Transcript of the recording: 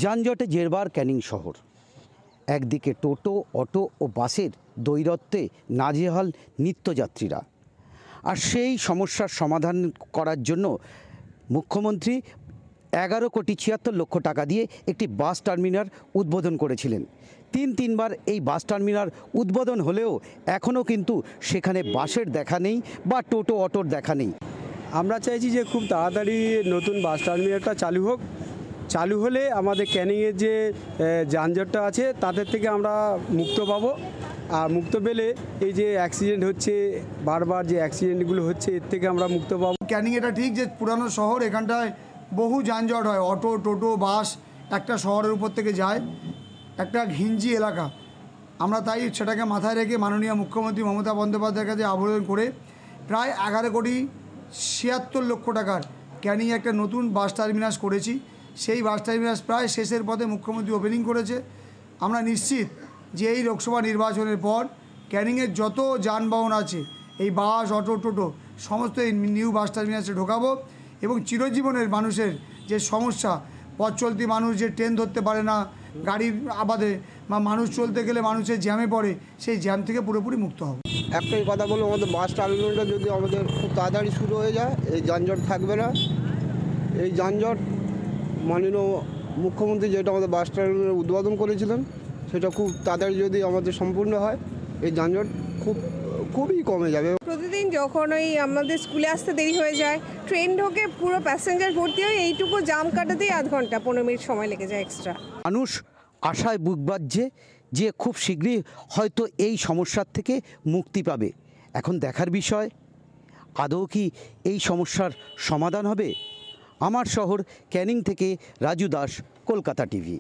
যানজটে জেরবার ক্যানিং শহর। একদিকে টোটো, অটো ও বাসের দ্বৈরথ্যে নাজেহাল নিত্যযাত্রীরা। আর সেই সমস্যার সমাধান করার জন্য মুখ্যমন্ত্রী 11,76,00,000 টাকা দিয়ে একটি বাস টার্মিনাল উদ্বোধন করেছিলেন। তিনবার এই বাস টার্মিনাল উদ্বোধন হলেও এখনও কিন্তু সেখানে বাসের দেখা নেই বা টোটো অটোর দেখা নেই। আমরা চাইছি যে খুব তাড়াতাড়ি নতুন বাস টার্মিনালটা চালু হোক। চালু হলে আমাদের ক্যানিংয়ের যে যানজটটা আছে তাদের থেকে আমরা মুক্ত পাবো। আর মুক্ত পেলে এই যে অ্যাক্সিডেন্ট হচ্ছে, বারবার যে অ্যাক্সিডেন্টগুলো হচ্ছে, এর থেকে আমরা মুক্ত পাবো। ক্যানিং এটা ঠিক যে পুরানো শহর, এখানটায় বহু যানজট হয়, অটো টোটো বাস একটা শহরের উপর থেকে যায়, একটা ঘিঞ্জি এলাকা। আমরা তাই সেটাকে মাথায় রেখে মাননীয় মুখ্যমন্ত্রী মমতা বন্দ্যোপাধ্যায়ের কাছে আবেদন করে প্রায় 11,76,00,000 টাকার ক্যানিং একটা নতুন বাস টার্মিনাস করেছি। সেই বাস টার্মিনাস প্রায় শেষের পথে মুখ্যমন্ত্রী ওপেনিং করেছে। আমরা নিশ্চিত যে এই লোকসভা নির্বাচনের পর ক্যানিংয়ের যত যানবাহন আছে, এই বাস অটো টোটো সমস্ত এই নিউ বাস টার্মিনাসে ঢোকাবো এবং চিরজীবনের মানুষের যে সমস্যা, পথ চলতি মানুষ যে ট্রেন ধরতে পারে না গাড়ির আবাদে, বা মানুষ চলতে গেলে মানুষের জ্যামে পড়ে, সেই জ্যাম থেকে পুরোপুরি মুক্ত হবে। একটাই কথা বলবো, আমাদের বাস টার্মিনালটা যদি আমাদের খুব তাড়াতাড়ি শুরু হয়ে যায়, এই যানজট থাকবে না। এই যানজট মাননীয় মুখ্যমন্ত্রী যেটা আমাদের বাস টার্মিনাল উদ্বোধন করেছিলেন, সেটা খুব তাড়াতাড়ি যদি আমাদের সম্পূর্ণ হয়, এই যানজট খুবই কমে যাবে। প্রতিদিন যখন ওই আমাদের স্কুলে আসতে দেরি হয়ে যায়, ট্রেন ঢোকে, পুরো প্যাসেঞ্জার ভর্তি হয়, এইটুকু জাম কাটাতেই আধ ঘন্টা 15 মিনিট সময় লেগে যায় এক্সট্রা। মানুষ আশায় বুক বাঁধছে যে খুব শীঘ্রই হয়তো এই সমস্যার থেকে মুক্তি পাবে। এখন দেখার বিষয়, আদৌ কি এই সমস্যার সমাধান হবে? আমার শহর ক্যানিং থেকে রাজু দাস, কলকাতা টিভি।